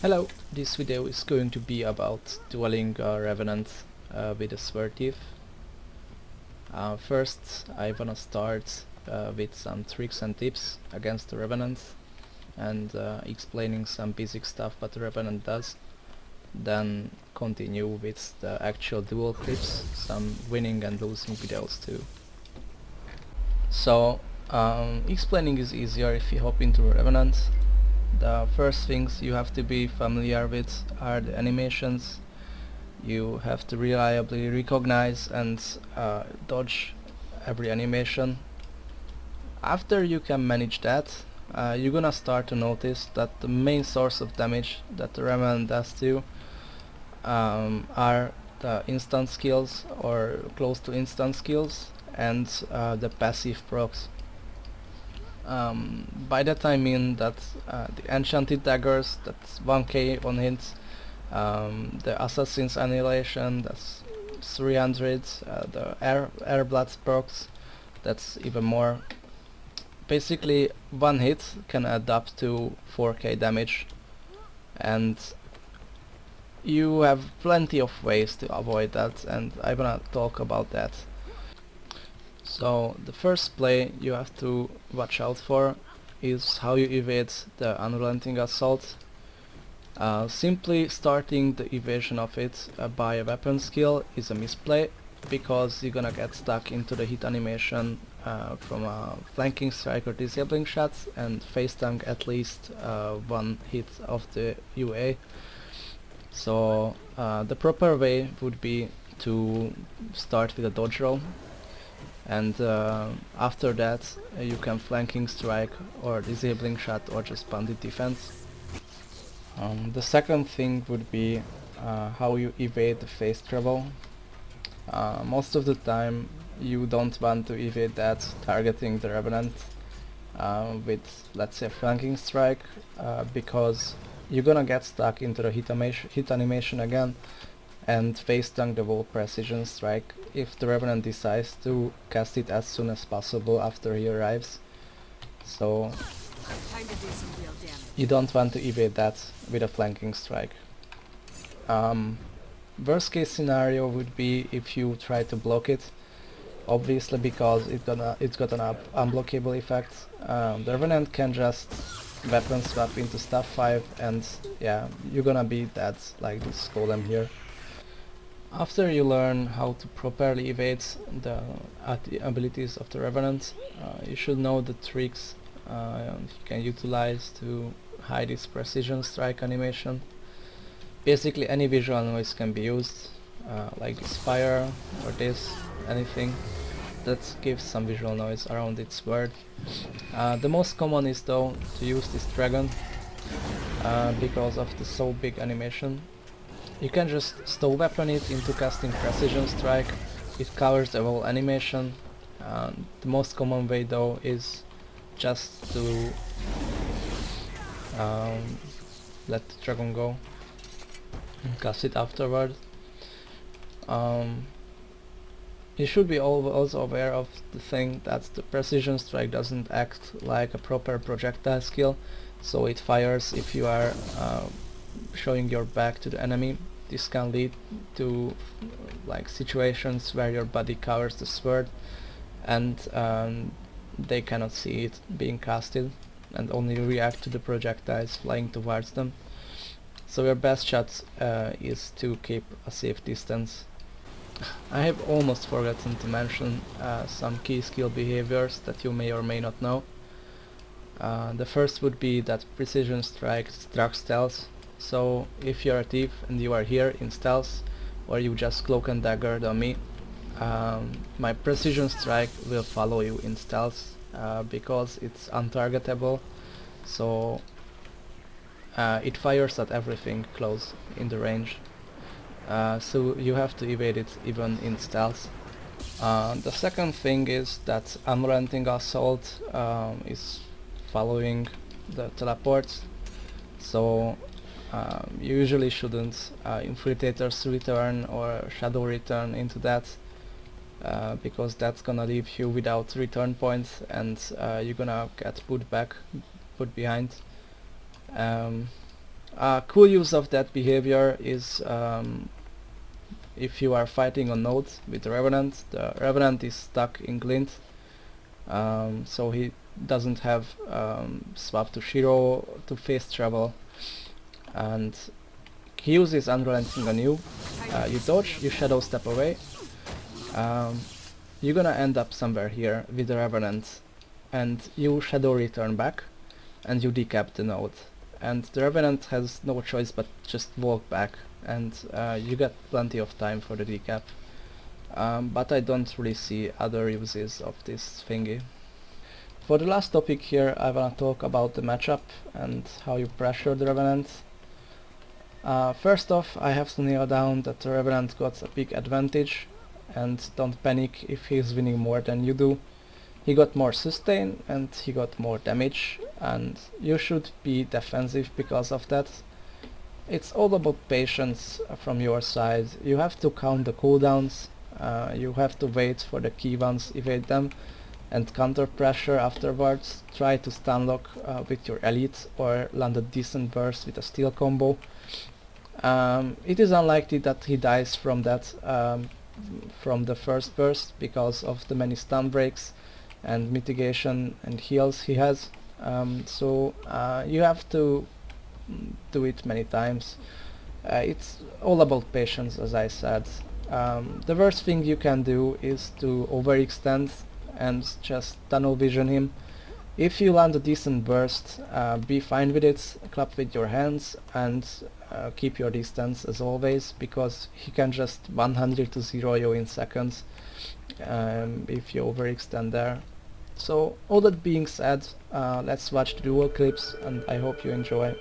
Hello, this video is going to be about dueling Revenant with a Sword Thief. First, I wanna start with some tricks and tips against the Revenant and explaining some basic stuff what the Revenant does. Then continue with the actual duel clips, some winning and losing videos too. So, explaining is easier if you hop into Revenant. The first things you have to be familiar with are the animations. You have to reliably recognize and dodge every animation. After you can manage that, you're gonna start to notice that the main source of damage that the Revenant does to you are the instant skills or close to instant skills and the passive procs. By that I mean that the enchanted daggers, that's 1k on hits, the assassin's annihilation, that's 300, the air blood procs, that's even more. Basically one hit can add up to 4k damage, and you have plenty of ways to avoid that, and I wanna talk about that. So the first play you have to watch out for is how you evade the unrelenting assault. Simply starting the evasion of it by a weapon skill is a misplay, because you're gonna get stuck into the hit animation from a flanking strike or disabling shot and face tank at least one hit of the UA. So the proper way would be to start with a dodge roll, and after that you can flanking strike or disabling shot or just bandit defense. The second thing would be how you evade the phase travel. Most of the time you don't want to evade that targeting the Revenant with, let's say, flanking strike, because you're gonna get stuck into the hit animation again and face tank the whole precision strike if the Revenant decides to cast it as soon as possible after he arrives. So you don't want to evade that with a flanking strike. Worst case scenario would be if you try to block it, obviously, because it's got an unblockable effect. The Revenant can just weapon swap into staff 5 and yeah, you're gonna be dead like this golem here. After you learn how to properly evade the abilities of the Revenant, you should know the tricks you can utilize to hide its precision strike animation. Basically any visual noise can be used, like this fire or this, anything that gives some visual noise around its word. The most common is though to use this dragon, because of the so big animation. You can just stow weapon it into casting precision strike. It covers the whole animation. The most common way though is just to let the dragon go and cast it afterward. You should be also aware of the thing that the precision strike doesn't act like a proper projectile skill, so it fires if you are showing your back to the enemy. This can lead to like situations where your body covers the sword and they cannot see it being casted and only react to the projectiles flying towards them. So your best shot is to keep a safe distance. I have almost forgotten to mention some key skill behaviors that you may or may not know. The first would be that precision strike struck stealth. So if you're a thief and you are here in stealth, or you just cloak and daggered on me, my precision strike will follow you in stealth, because it's untargetable, so it fires at everything close in the range. So you have to evade it even in stealth. The second thing is that unrelenting assault is following the teleports, so you usually shouldn't Infiltrator's return or Shadow return into that, because that's gonna leave you without return points and you're gonna get put behind. Cool use of that behavior is if you are fighting on node with the Revenant is stuck in Glint, so he doesn't have swap to Shiro to face travel, and he uses Unrelenting on you. You dodge, you shadow step away. You're gonna end up somewhere here with the Revenant, and you shadow return back, and you decap the node. And the Revenant has no choice but just walk back, and you get plenty of time for the decap. But I don't really see other uses of this thingy. For the last topic here, I wanna talk about the matchup and how you pressure the Revenant. First off, I have to nail down that the Revenant got a big advantage, and don't panic if he's winning more than you do. He got more sustain and he got more damage, and you should be defensive because of that. It's all about patience from your side. You have to count the cooldowns, you have to wait for the key ones, evade them, and counter pressure afterwards. Try to stun lock with your elite or land a decent burst with a steel combo. It is unlikely that he dies from that, from the first burst, because of the many stun breaks and mitigation and heals he has. So you have to do it many times. It's all about patience, as I said. The worst thing you can do is to overextend and just tunnel vision him. If you land a decent burst, be fine with it, clap with your hands, and keep your distance as always, because he can just 100 to 0 you in seconds if you overextend there. So all that being said, let's watch the duel clips, and I hope you enjoy.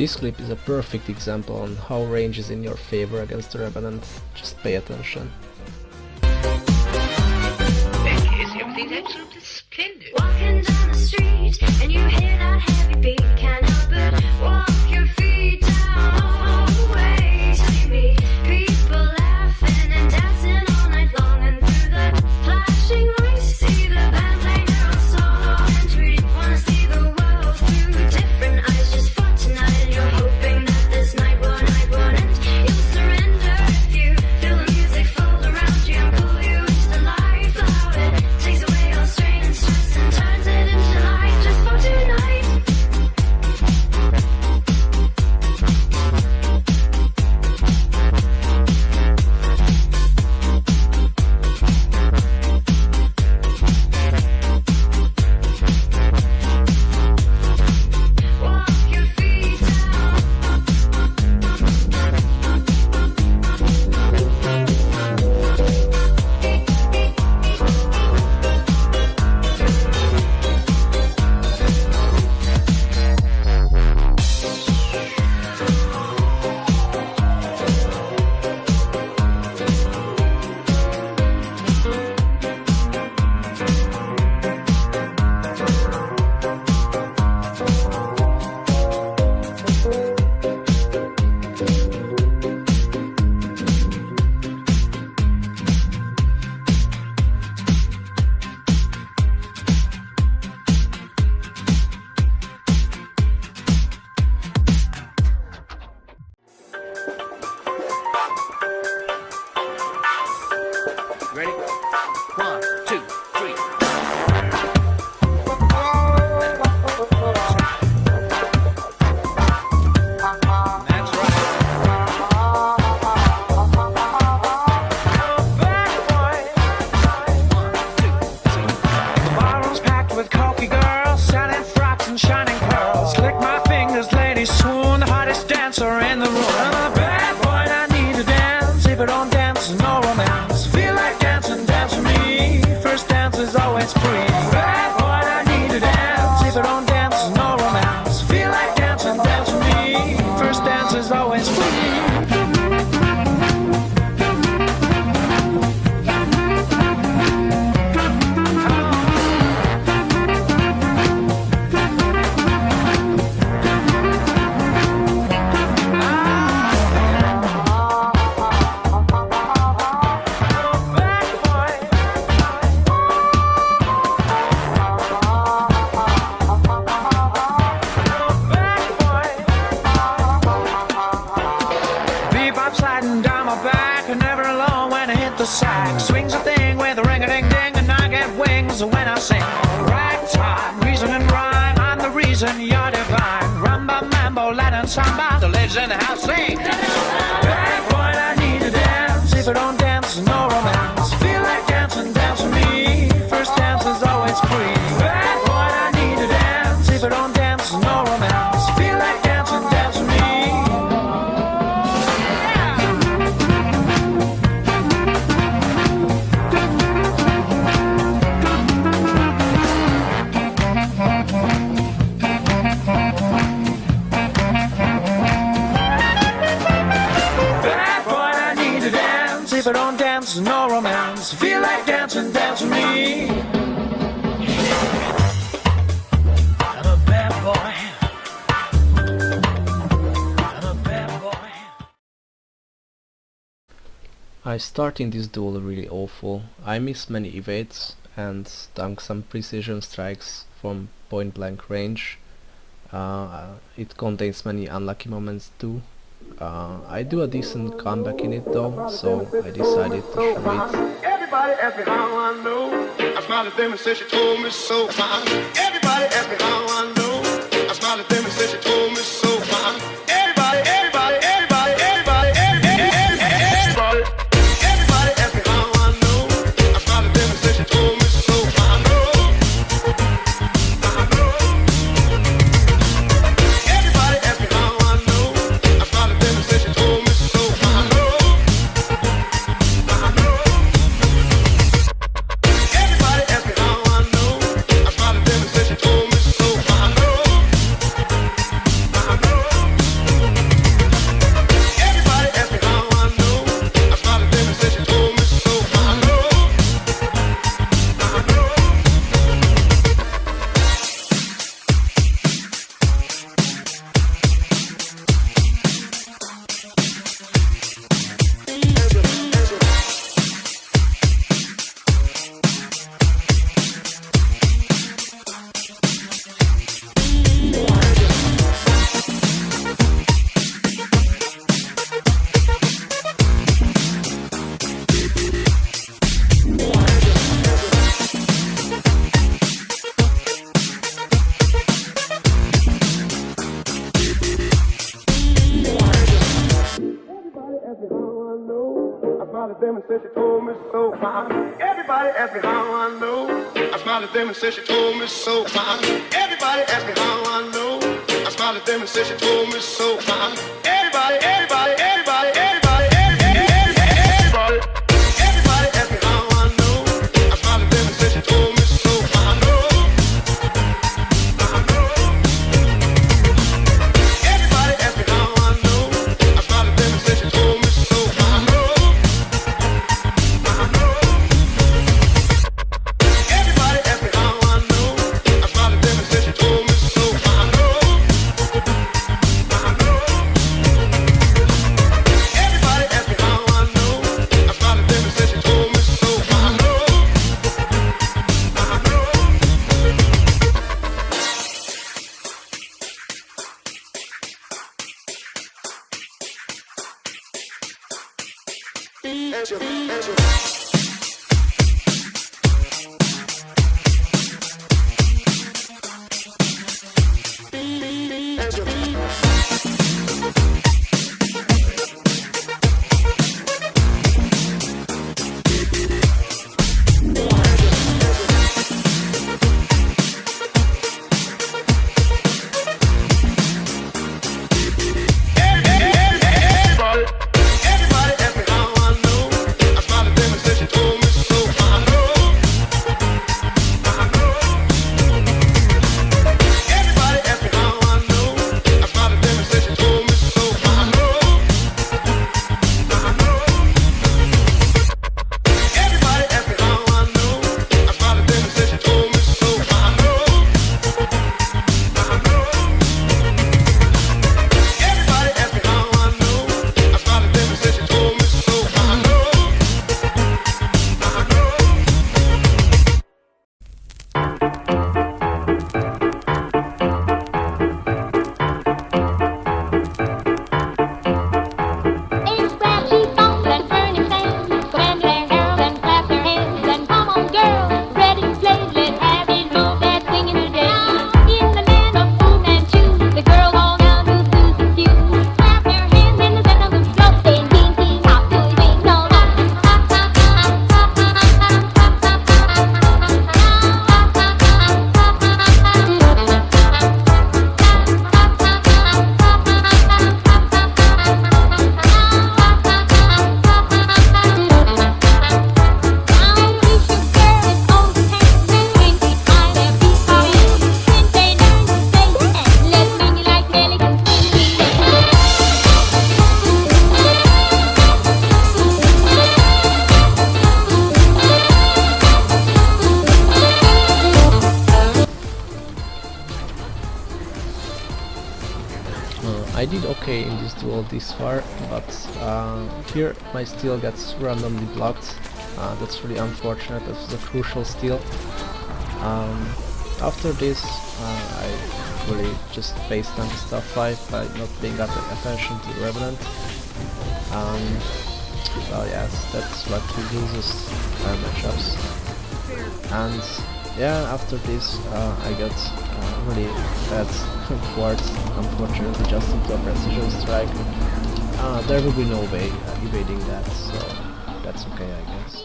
This clip is a perfect example on how range is in your favor against the Revenant. Just pay attention. Everything's absolutely splendid. Walking down the street and you hear that heavy beat, can't help but walk your feet down the way to me. People laughing and dancing all night long, and through the flashing lights see the band play their own song. And we wanna see the world through different eyes just for tonight, and you're hoping that this night won't end. You'll surrender if you feel the music fold around you and pull you into the life loud. It takes away all strain and stress and turns it into light just for tonight. Walk your feet down. Ready? 1, 2, 3. That's right. The ballroom's packed with cocky girls, selling frocks and shining pearls. Lick my fingers, ladies, swoon, the hottest dancer in the room. I'm a bad boy, and I need to dance. If I don't dance, no romance. Feel like dancing, dance with me. First dance is always free. Bad boy, and I need to dance. If I don't dance, no romance. Feel like dancing, dance with me. First dance is always free. Bebop sliding down my back, and never alone when I hit the sack. Swings a thing with a ring-a-ding-ding, and I get wings when I sing. Ragtime, reason and rhyme, I'm the reason you're divine. Rumba, mambo, Latin samba, the ladies in the house sing. Bad boy, I need to dance. If I don't dance, no romance. Feel like dancing, dance with me. First dance is always free. Bad boy, I need to dance. If I don't dance, no romance. Feel like dancing, dance with me. Bad boy, I need to dance. If I don't dance, no romance. Feel like dancing, dance with me. I'm a bad boy. I'm a bad boy. I start in this duel really awful. I miss many evades and dunk some precision strikes from point blank range. It contains many unlucky moments too. I do a decent comeback in it though, so I decided to show it. Everybody ask me how I know. I smiled at them and said she told me so. Everybody ask me how I know. I smiled at them and said she told me so. Everybody, everybody, everybody, everybody, everybody, everybody ask me how I know. I smiled at them and said she told me so. I know. Everybody ask me how I know. I smiled at them and said she told me so. I know. Everybody ask me how I know. I smiled at them and said she told me so. I know. at them and said she told me so. Everybody asked me how I know. I smiled at them and said she told me so. Everybody asked me how I know. I smiled at them and said she told me so. Everybody, everybody, everybody, everybody, everybody, everybody asked me how I know. I smiled at them and said she told me so. I know. Everybody asked me how I know. I smiled at them and said she told me so. I know. Everybody asked me how I know. I smiled at them and said she told me so. I know. Everybody asked me how I know. I smiled at them and said she told me so. I know. I did okay in this duel this far, but here my steal gets randomly blocked. That's really unfortunate. That's a crucial steal. After this, I really just faced on the stuff fight by not paying attention to Revenant. Well, yes, that's what he loses matchups. And yeah, after this, I got really bad wards, unfortunately, just into a precision strike. There will be no way evading that, so that's okay, I guess.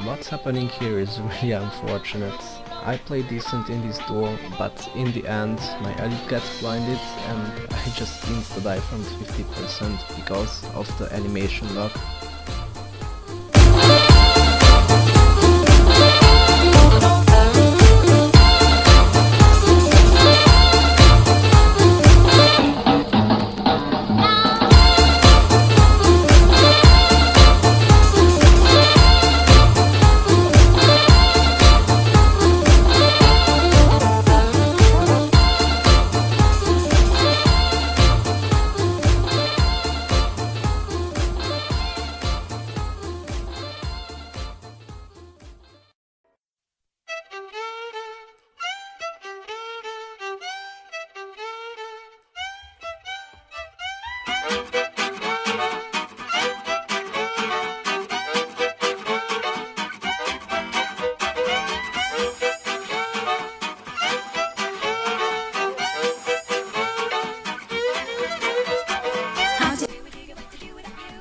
What's happening here is really unfortunate. I played decent in this duel, but in the end my elite gets blinded and I just insta-die from 50% because of the animation lock.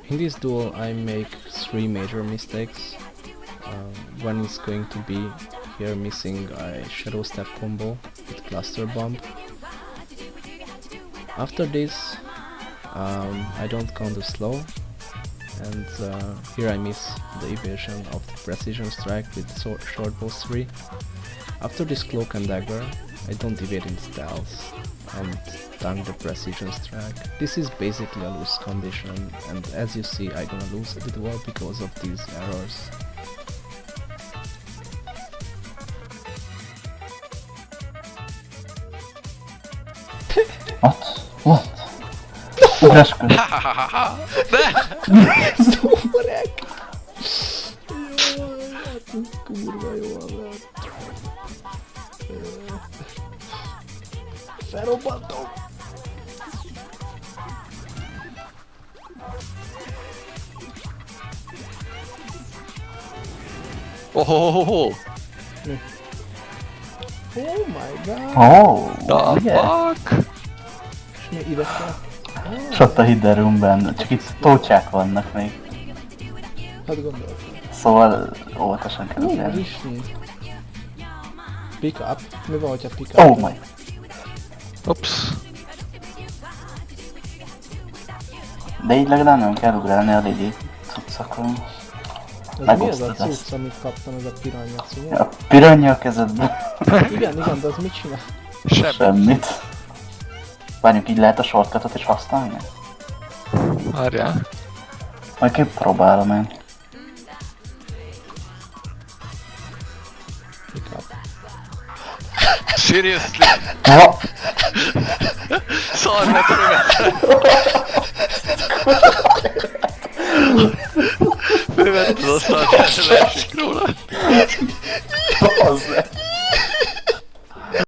In this duel I make 3 major mistakes. One is going to be here missing a shadow step combo with cluster bomb. After this I don't counter slow, and here I miss the evasion of the precision strike with short bow 3. After this cloak and dagger I don't evade in stealth and tank the precision strike. This is basically a lose condition, and as you see I'm gonna lose the duel because of these errors. What? Ugrásköd. Zomorek! Jaj, hát ez kurva jól lett. Felrobbantom! Oh, Oh my god! Oh, the fuck? És még ide kell. és ott a Hidden Roomben, csak itt tócsák vannak még. Hát gondoltam. Szóval óvatosan kell Ó, élni. Isten! Pick up? Mi van, hogyha pick up? Oh my. Ups. De így legalább nem kell ugrálni a légi cuccakon. Ez mi ez a Megosztod ezt. cucc, amit kaptam, ez a piranha cucc? A piranya a kezedben. Igen, de az mit csinál? Semmit. Várjunk, így lehet a shortcutot is használni? Várjál. Majd kipróbálom én. Pick up. Seriously? Ja, Szar meg fölvetted a szart,